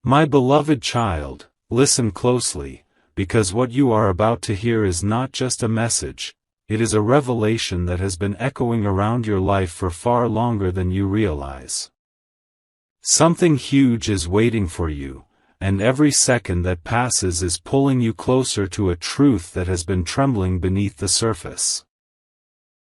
My beloved child, listen closely, because what you are about to hear is not just a message, it is a revelation that has been echoing around your life for far longer than you realize. Something huge is waiting for you, and every second that passes is pulling you closer to a truth that has been trembling beneath the surface.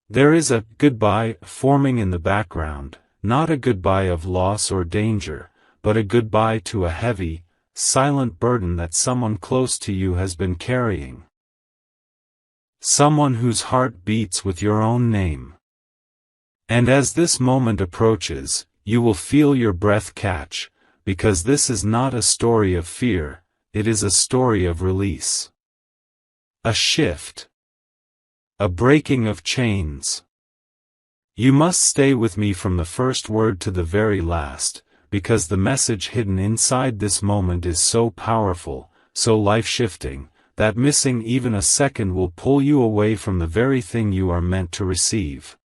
There is a goodbye forming in the background, not a goodbye of loss or danger, but a goodbye to a heavy, silent burden that someone close to you has been carrying. Someone whose heart beats with your own name. And as this moment approaches, you will feel your breath catch, because this is not a story of fear, it is a story of release. A shift. A breaking of chains. You must stay with me from the first word to the very last, because the message hidden inside this moment is so powerful, so life-shifting, that missing even a second will pull you away from the very thing you are meant to receive.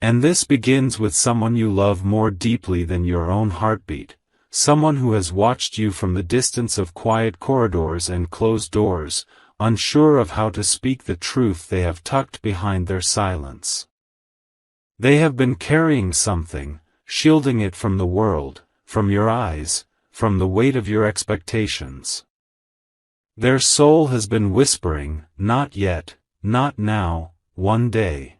And this begins with someone you love more deeply than your own heartbeat, someone who has watched you from the distance of quiet corridors and closed doors, unsure of how to speak the truth they have tucked behind their silence. They have been carrying something, shielding it from the world, from your eyes, from the weight of your expectations. Their soul has been whispering, not yet, not now, one day.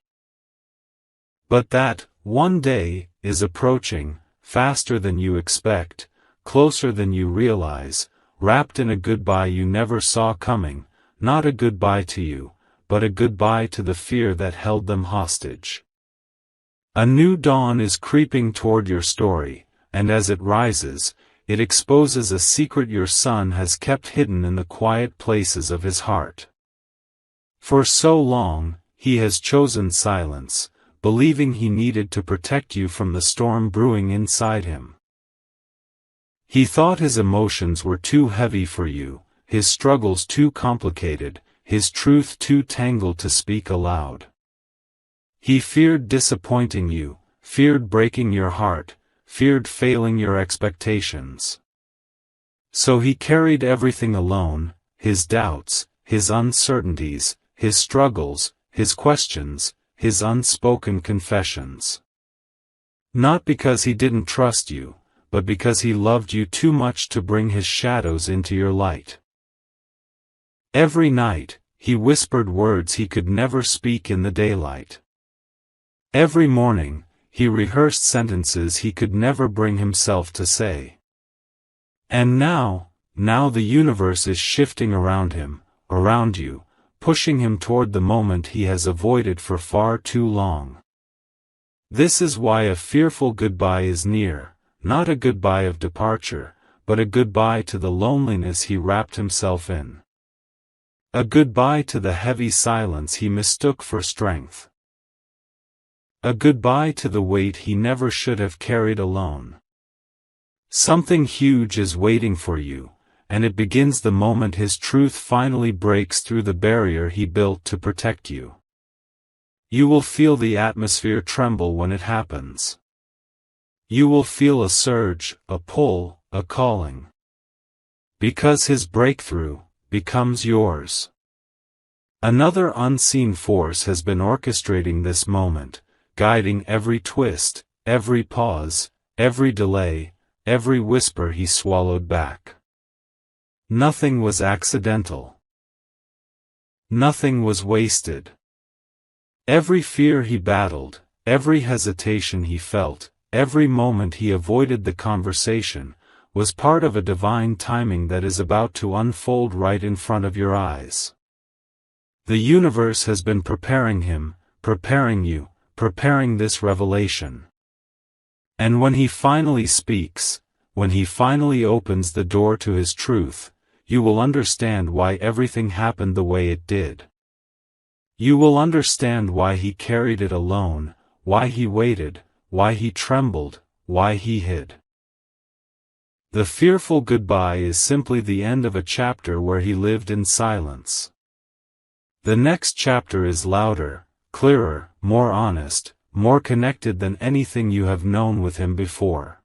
But that, one day, is approaching, faster than you expect, closer than you realize, wrapped in a goodbye you never saw coming, not a goodbye to you, but a goodbye to the fear that held them hostage. A new dawn is creeping toward your story, and as it rises, it exposes a secret your son has kept hidden in the quiet places of his heart. For so long, he has chosen silence, believing he needed to protect you from the storm brewing inside him. He thought his emotions were too heavy for you, his struggles too complicated, his truth too tangled to speak aloud. He feared disappointing you, feared breaking your heart, feared failing your expectations. So he carried everything alone, his doubts, his uncertainties, his struggles, his questions, his unspoken confessions. Not because he didn't trust you, but because he loved you too much to bring his shadows into your light. Every night, he whispered words he could never speak in the daylight. Every morning, he rehearsed sentences he could never bring himself to say. And now the universe is shifting around him, around you, pushing him toward the moment he has avoided for far too long. This is why a fearful goodbye is near, not a goodbye of departure, but a goodbye to the loneliness he wrapped himself in. A goodbye to the heavy silence he mistook for strength. A goodbye to the weight he never should have carried alone. Something huge is waiting for you, and it begins the moment his truth finally breaks through the barrier he built to protect you. You will feel the atmosphere tremble when it happens. You will feel a surge, a pull, a calling. Because his breakthrough becomes yours. Another unseen force has been orchestrating this moment, guiding every twist, every pause, every delay, every whisper he swallowed back. Nothing was accidental. Nothing was wasted. Every fear he battled, every hesitation he felt, every moment he avoided the conversation, was part of a divine timing that is about to unfold right in front of your eyes. The universe has been preparing him, preparing you, preparing this revelation. And when he finally speaks, when he finally opens the door to his truth, you will understand why everything happened the way it did. You will understand why he carried it alone, why he waited, why he trembled, why he hid. The fearful goodbye is simply the end of a chapter where he lived in silence. The next chapter is louder, clearer, more honest, more connected than anything you have known with him before.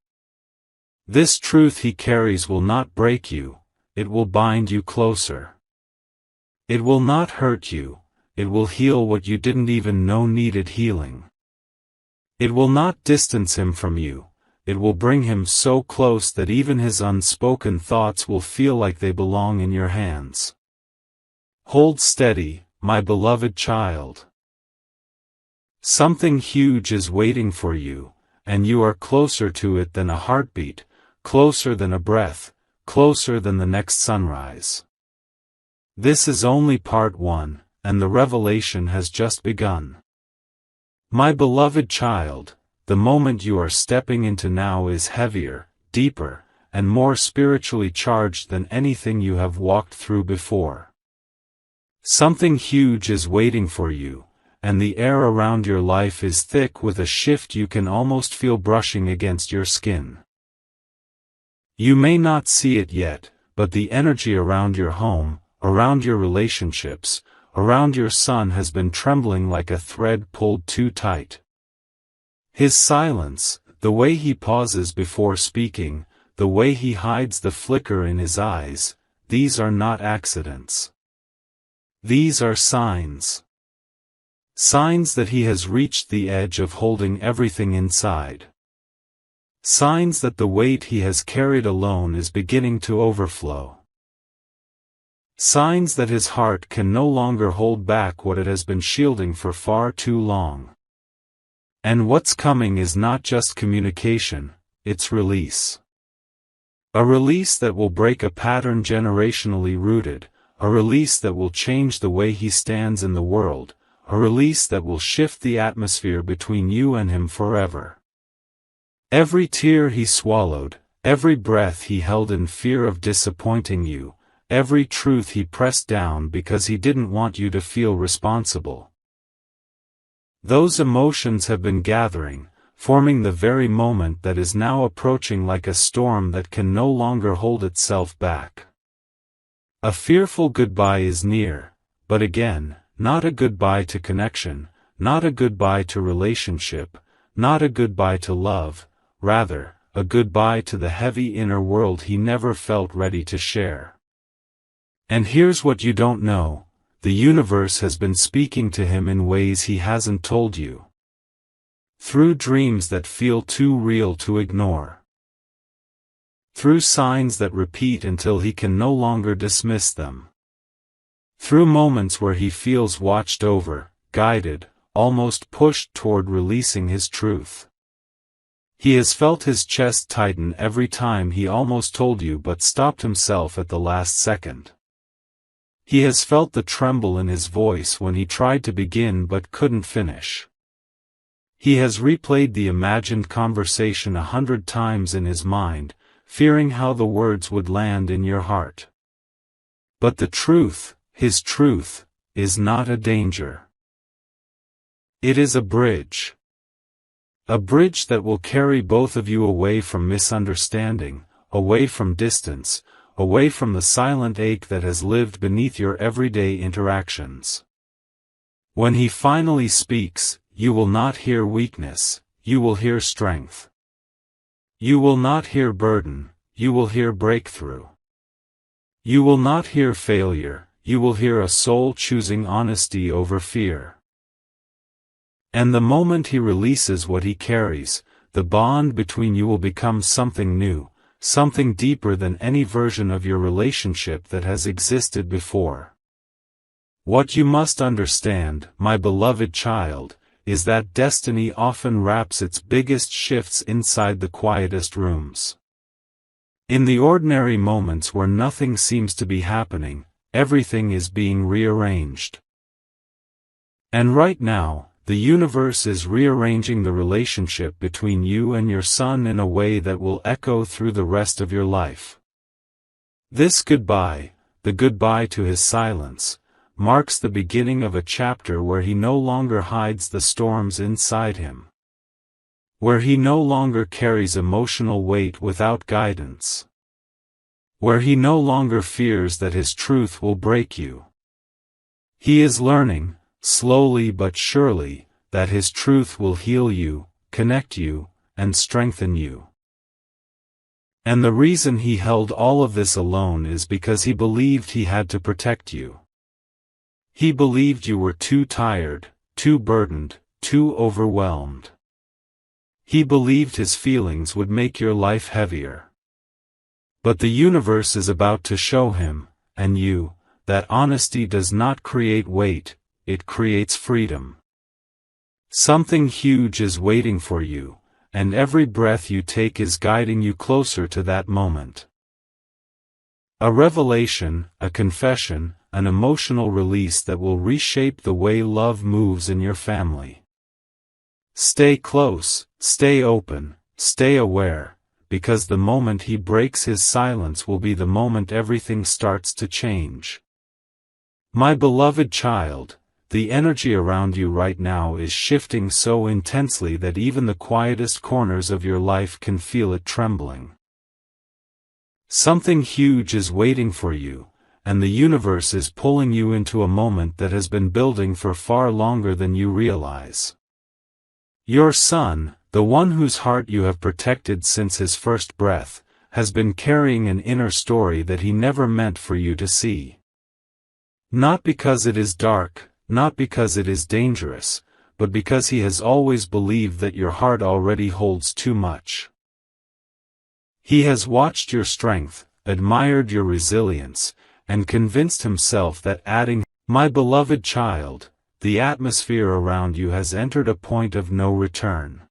This truth he carries will not break you, it will bind you closer. It will not hurt you, it will heal what you didn't even know needed healing. It will not distance him from you, it will bring him so close that even his unspoken thoughts will feel like they belong in your hands. Hold steady, my beloved child. Something huge is waiting for you, and you are closer to it than a heartbeat, closer than a breath, closer than the next sunrise. This is only part 1, and the revelation has just begun. My beloved child, the moment you are stepping into now is heavier, deeper, and more spiritually charged than anything you have walked through before. Something huge is waiting for you, and the air around your life is thick with a shift you can almost feel brushing against your skin. You may not see it yet, but the energy around your home, around your relationships, around your son has been trembling like a thread pulled too tight. His silence, the way he pauses before speaking, the way he hides the flicker in his eyes, these are not accidents. These are signs. Signs that he has reached the edge of holding everything inside. Signs that the weight he has carried alone is beginning to overflow. Signs that his heart can no longer hold back what it has been shielding for far too long. And what's coming is not just communication, it's release. A release that will break a pattern generationally rooted, a release that will change the way he stands in the world, a release that will shift the atmosphere between you and him forever. Every tear he swallowed, every breath he held in fear of disappointing you, every truth he pressed down because he didn't want you to feel responsible. Those emotions have been gathering, forming the very moment that is now approaching like a storm that can no longer hold itself back. A fearful goodbye is near, but again, not a goodbye to connection, not a goodbye to relationship, not a goodbye to love, rather, a goodbye to the heavy inner world he never felt ready to share. And here's what you don't know, the universe has been speaking to him in ways he hasn't told you. Through dreams that feel too real to ignore. Through signs that repeat until he can no longer dismiss them. Through moments where he feels watched over, guided, almost pushed toward releasing his truth. He has felt his chest tighten every time he almost told you but stopped himself at the last second. He has felt the tremble in his voice when he tried to begin but couldn't finish. He has replayed the imagined conversation 100 times in his mind, fearing how the words would land in your heart. But the truth, his truth, is not a danger. It is a bridge. A bridge that will carry both of you away from misunderstanding, away from distance, away from the silent ache that has lived beneath your everyday interactions. When he finally speaks, you will not hear weakness, you will hear strength. You will not hear burden, you will hear breakthrough. You will not hear failure, you will hear a soul choosing honesty over fear. And the moment he releases what he carries, the bond between you will become something new, something deeper than any version of your relationship that has existed before. What you must understand, my beloved child, is that destiny often wraps its biggest shifts inside the quietest rooms. In the ordinary moments where nothing seems to be happening, everything is being rearranged. And right now, the universe is rearranging the relationship between you and your son in a way that will echo through the rest of your life. This goodbye, the goodbye to his silence, marks the beginning of a chapter where he no longer hides the storms inside him. Where he no longer carries emotional weight without guidance. Where he no longer fears that his truth will break you. He is learning, slowly but surely, that his truth will heal you, connect you, and strengthen you. And the reason he held all of this alone is because he believed he had to protect you. He believed you were too tired, too burdened, too overwhelmed. He believed his feelings would make your life heavier. But the universe is about to show him, and you, that honesty does not create weight, it creates freedom. Something huge is waiting for you, and every breath you take is guiding you closer to that moment. A revelation, a confession, an emotional release that will reshape the way love moves in your family. Stay close, stay open, stay aware, because the moment he breaks his silence will be the moment everything starts to change. My beloved child, the energy around you right now is shifting so intensely that even the quietest corners of your life can feel it trembling. Something huge is waiting for you, and the universe is pulling you into a moment that has been building for far longer than you realize. Your son, the one whose heart you have protected since his first breath, has been carrying an inner story that he never meant for you to see. Not because it is dark, not because it is dangerous, but because he has always believed that your heart already holds too much. He has watched your strength, admired your resilience, and convinced himself that adding, my beloved child, the atmosphere around you has entered a point of no return.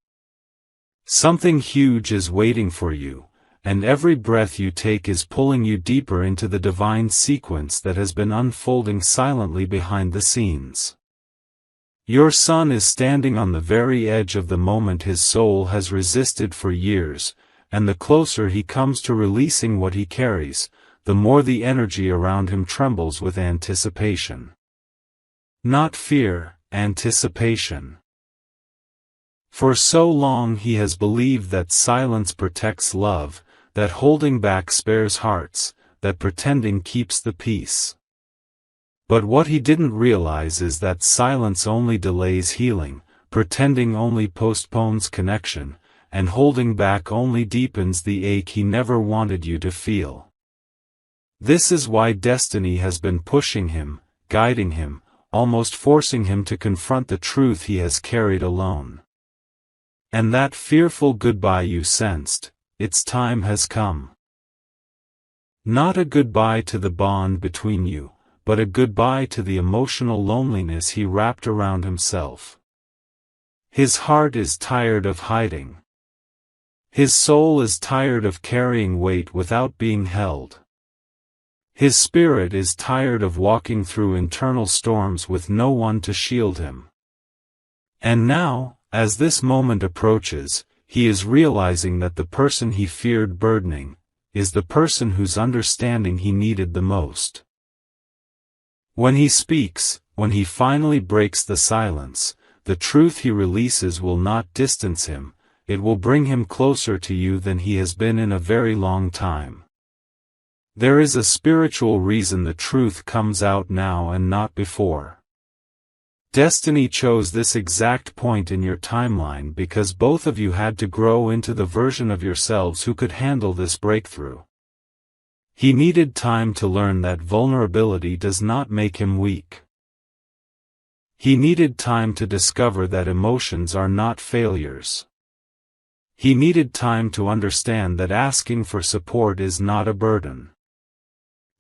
Something huge is waiting for you, and every breath you take is pulling you deeper into the divine sequence that has been unfolding silently behind the scenes. Your son is standing on the very edge of the moment his soul has resisted for years, and the closer he comes to releasing what he carries, the more the energy around him trembles with anticipation. Not fear, anticipation. For so long he has believed that silence protects love, that holding back spares hearts, that pretending keeps the peace. But what he didn't realize is that silence only delays healing, pretending only postpones connection, and holding back only deepens the ache he never wanted you to feel. This is why destiny has been pushing him, guiding him, almost forcing him to confront the truth he has carried alone. And that fearful goodbye you sensed, its time has come. Not a goodbye to the bond between you, but a goodbye to the emotional loneliness he wrapped around himself. His heart is tired of hiding. His soul is tired of carrying weight without being held. His spirit is tired of walking through internal storms with no one to shield him. And now, as this moment approaches, he is realizing that the person he feared burdening is the person whose understanding he needed the most. When he speaks, when he finally breaks the silence, the truth he releases will not distance him, it will bring him closer to you than he has been in a very long time. There is a spiritual reason the truth comes out now and not before. Destiny chose this exact point in your timeline because both of you had to grow into the version of yourselves who could handle this breakthrough. He needed time to learn that vulnerability does not make him weak. He needed time to discover that emotions are not failures. He needed time to understand that asking for support is not a burden.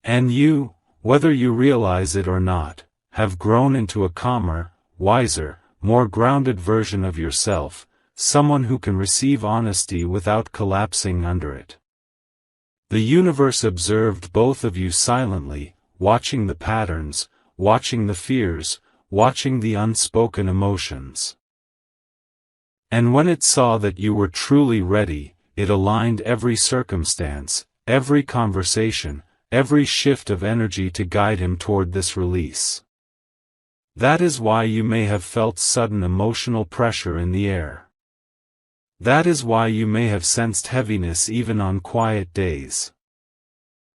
And you, whether you realize it or not, have grown into a calmer, wiser, more grounded version of yourself, someone who can receive honesty without collapsing under it. The universe observed both of you silently, watching the patterns, watching the fears, watching the unspoken emotions. And when it saw that you were truly ready, it aligned every circumstance, every conversation, every shift of energy to guide him toward this release. That is why you may have felt sudden emotional pressure in the air. That is why you may have sensed heaviness even on quiet days.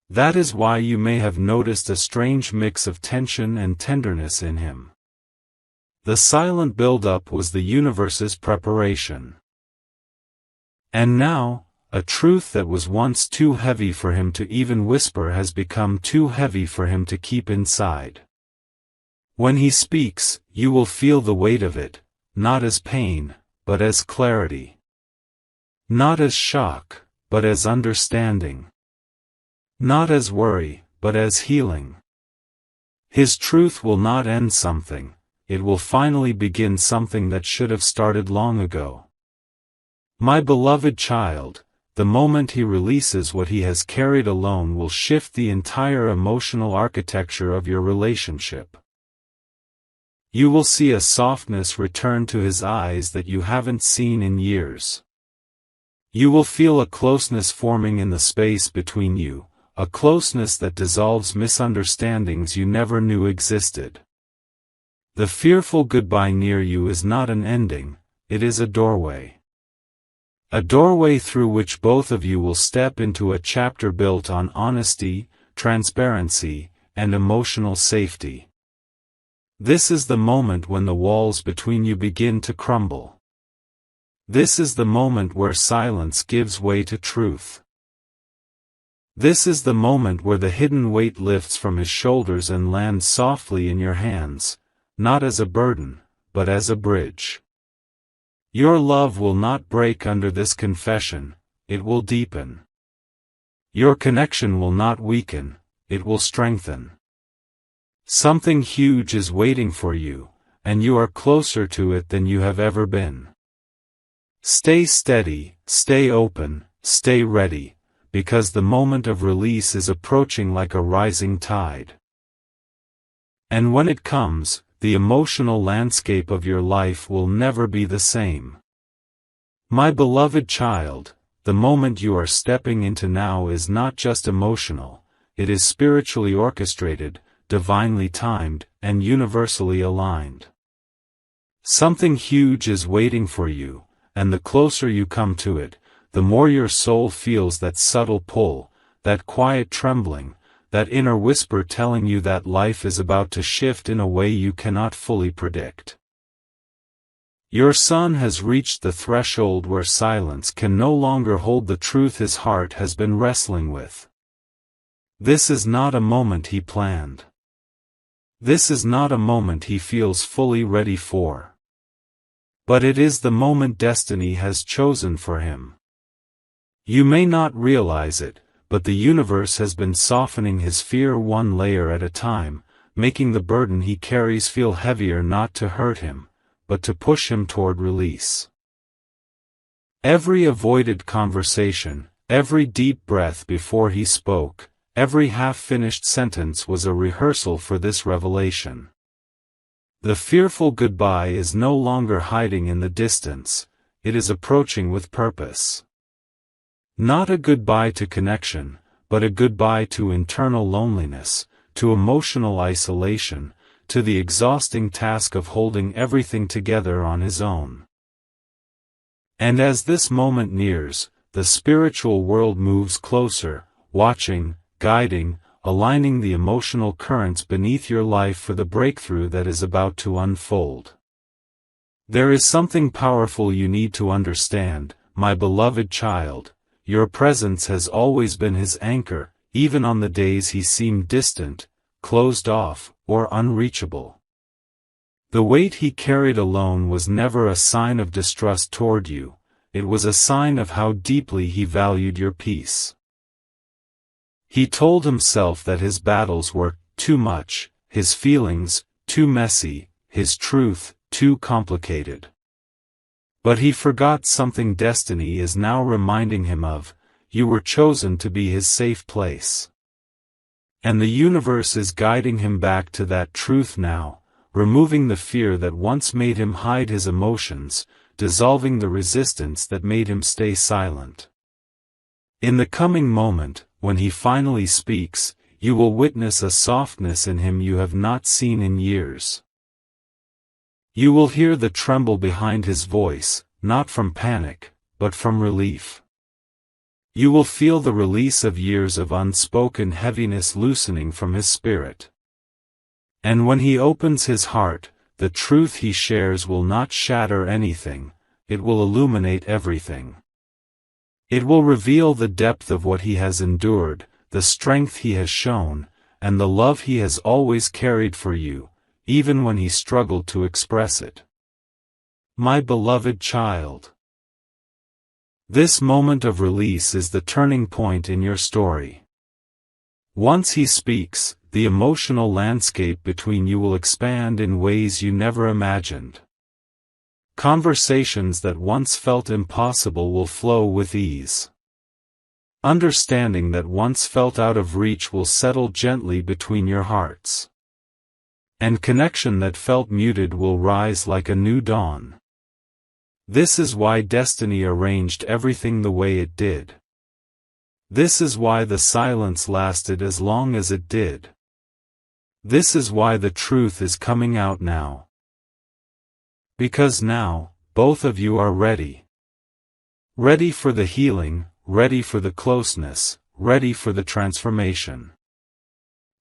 That is why you may have noticed a strange mix of tension and tenderness in him. The silent build-up was the universe's preparation. And now, A truth that was once too heavy for him to even whisper has become too heavy for him to keep inside. When he speaks, you will feel the weight of it, not as pain, but as clarity. Not as shock, but as understanding. Not as worry, but as healing. His truth will not end something, it will finally begin something that should have started long ago. My beloved child, the moment he releases what he has carried alone will shift the entire emotional architecture of your relationship. You will see a softness return to his eyes that you haven't seen in years. You will feel a closeness forming in the space between you, a closeness that dissolves misunderstandings you never knew existed. The fearful goodbye near you is not an ending, it is a doorway. A doorway through which both of you will step into a chapter built on honesty, transparency, and emotional safety. This is the moment when the walls between you begin to crumble. This is the moment where silence gives way to truth. This is the moment where the hidden weight lifts from his shoulders and lands softly in your hands, not as a burden, but as a bridge. Your love will not break under this confession, it will deepen. Your connection will not weaken, it will strengthen. Something huge is waiting for you, and you are closer to it than you have ever been. Stay steady, stay open, stay ready, because the moment of release is approaching like a rising tide. And when it comes, the emotional landscape of your life will never be the same. My beloved child, the moment you are stepping into now is not just emotional, it is spiritually orchestrated, divinely timed, and universally aligned. Something huge is waiting for you, and the closer you come to it, the more your soul feels that subtle pull, that quiet trembling, that inner whisper telling you that life is about to shift in a way you cannot fully predict. Your son has reached the threshold where silence can no longer hold the truth his heart has been wrestling with. This is not a moment he planned. This is not a moment he feels fully ready for. But it is the moment destiny has chosen for him. You may not realize it, but the universe has been softening his fear one layer at a time, making the burden he carries feel heavier not to hurt him, but to push him toward release. Every avoided conversation, every deep breath before he spoke, every half-finished sentence was a rehearsal for this revelation. The fearful goodbye is no longer hiding in the distance, it is approaching with purpose. Not a goodbye to connection, but a goodbye to internal loneliness, to emotional isolation, to the exhausting task of holding everything together on his own. And as this moment nears, the spiritual world moves closer, watching, guiding, aligning the emotional currents beneath your life for the breakthrough that is about to unfold. There is something powerful you need to understand, my beloved child. Your presence has always been his anchor, even on the days he seemed distant, closed off, or unreachable. The weight he carried alone was never a sign of distrust toward you, it was a sign of how deeply he valued your peace. He told himself that his battles were too much, his feelings too messy, his truth too complicated. But he forgot something destiny is now reminding him of: you were chosen to be his safe place. And the universe is guiding him back to that truth now, removing the fear that once made him hide his emotions, dissolving the resistance that made him stay silent. In the coming moment, when he finally speaks, you will witness a softness in him you have not seen in years. You will hear the tremble behind his voice, not from panic, but from relief. You will feel the release of years of unspoken heaviness loosening from his spirit. And when he opens his heart, the truth he shares will not shatter anything, it will illuminate everything. It will reveal the depth of what he has endured, the strength he has shown, and the love he has always carried for you, even when he struggled to express it. My beloved child. This moment of release is the turning point in your story. Once he speaks, the emotional landscape between you will expand in ways you never imagined. Conversations that once felt impossible will flow with ease. Understanding that once felt out of reach will settle gently between your hearts. And connection that felt muted will rise like a new dawn. This is why destiny arranged everything the way it did. This is why the silence lasted as long as it did. This is why the truth is coming out now. Because now, both of you are ready. Ready for the healing, ready for the closeness, ready for the transformation.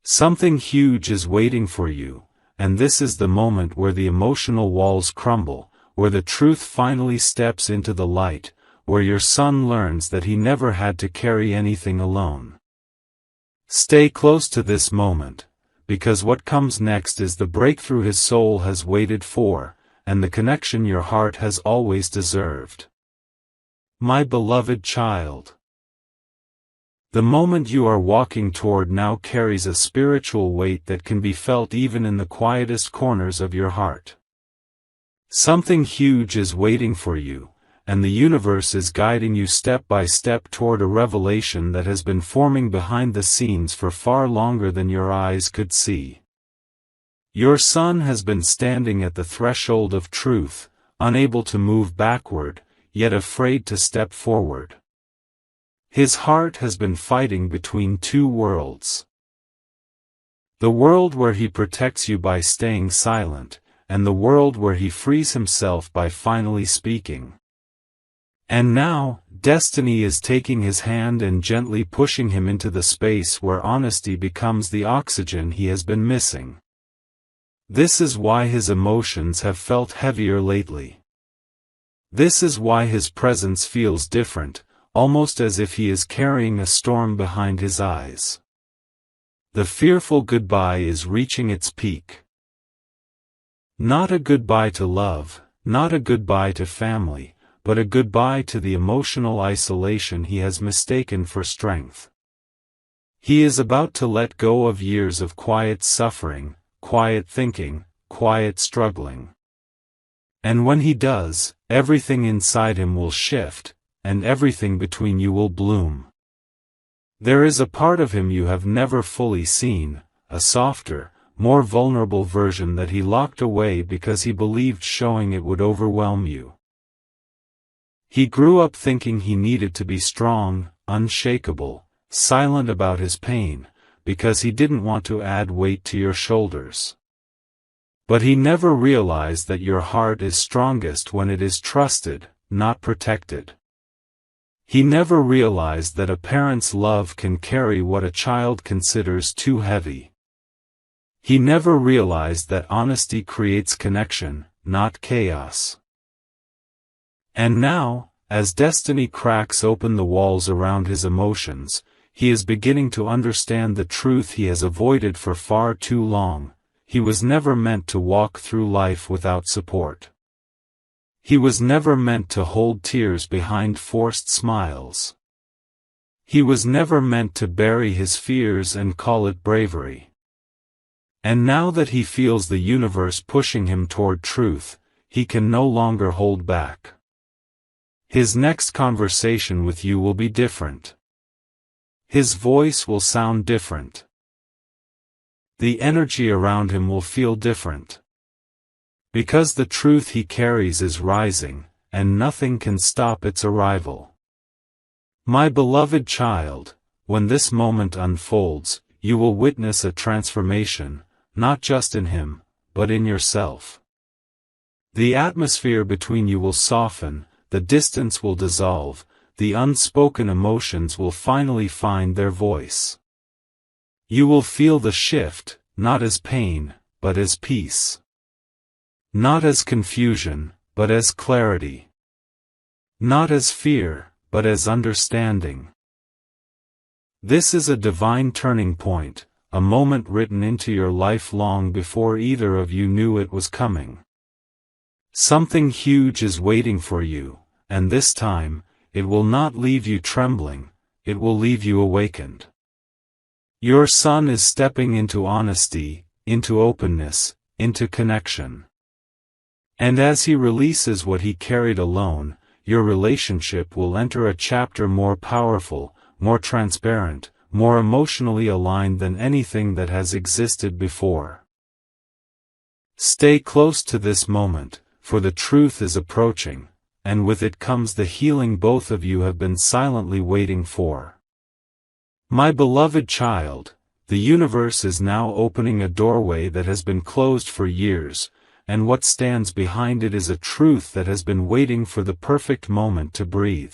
Something huge is waiting for you, and this is the moment where the emotional walls crumble, where the truth finally steps into the light, where your son learns that he never had to carry anything alone. Stay close to this moment, because what comes next is the breakthrough his soul has waited for, and the connection your heart has always deserved. My beloved child. The moment you are walking toward now carries a spiritual weight that can be felt even in the quietest corners of your heart. Something huge is waiting for you, and the universe is guiding you step by step toward a revelation that has been forming behind the scenes for far longer than your eyes could see. Your son has been standing at the threshold of truth, unable to move backward, yet afraid to step forward. His heart has been fighting between two worlds. The world where he protects you by staying silent, and the world where he frees himself by finally speaking. And now, destiny is taking his hand and gently pushing him into the space where honesty becomes the oxygen he has been missing. This is why his emotions have felt heavier lately. This is why his presence feels different, almost as if he is carrying a storm behind his eyes. The fearful goodbye is reaching its peak. Not a goodbye to love, not a goodbye to family, but a goodbye to the emotional isolation he has mistaken for strength. He is about to let go of years of quiet suffering, quiet thinking, quiet struggling. And when he does, everything inside him will shift, and everything between you will bloom. There is a part of him you have never fully seen, a softer, more vulnerable version that he locked away because he believed showing it would overwhelm you. He grew up thinking he needed to be strong, unshakable, silent about his pain, because he didn't want to add weight to your shoulders. But he never realized that your heart is strongest when it is trusted, not protected. He never realized that a parent's love can carry what a child considers too heavy. He never realized that honesty creates connection, not chaos. And now, as destiny cracks open the walls around his emotions, he is beginning to understand the truth he has avoided for far too long. He was never meant to walk through life without support. He was never meant to hold tears behind forced smiles. He was never meant to bury his fears and call it bravery. And now that he feels the universe pushing him toward truth, he can no longer hold back. His next conversation with you will be different. His voice will sound different. The energy around him will feel different. Because the truth he carries is rising, and nothing can stop its arrival. My beloved child, when this moment unfolds, you will witness a transformation, not just in him, but in yourself. The atmosphere between you will soften, the distance will dissolve, the unspoken emotions will finally find their voice. You will feel the shift, not as pain, but as peace. Not as confusion, but as clarity. Not as fear, but as understanding. This is a divine turning point, a moment written into your life long before either of you knew it was coming. Something huge is waiting for you, and this time, it will not leave you trembling, it will leave you awakened. Your son is stepping into honesty, into openness, into connection. And as he releases what he carried alone, your relationship will enter a chapter more powerful, more transparent, more emotionally aligned than anything that has existed before. Stay close to this moment, for the truth is approaching, and with it comes the healing both of you have been silently waiting for. My beloved child, the universe is now opening a doorway that has been closed for years, and what stands behind it is a truth that has been waiting for the perfect moment to breathe.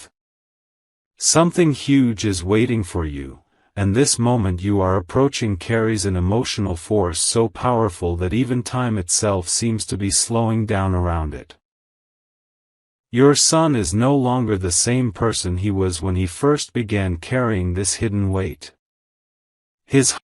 Something huge is waiting for you, and this moment you are approaching carries an emotional force so powerful that even time itself seems to be slowing down around it. Your son is no longer the same person he was when he first began carrying this hidden weight. His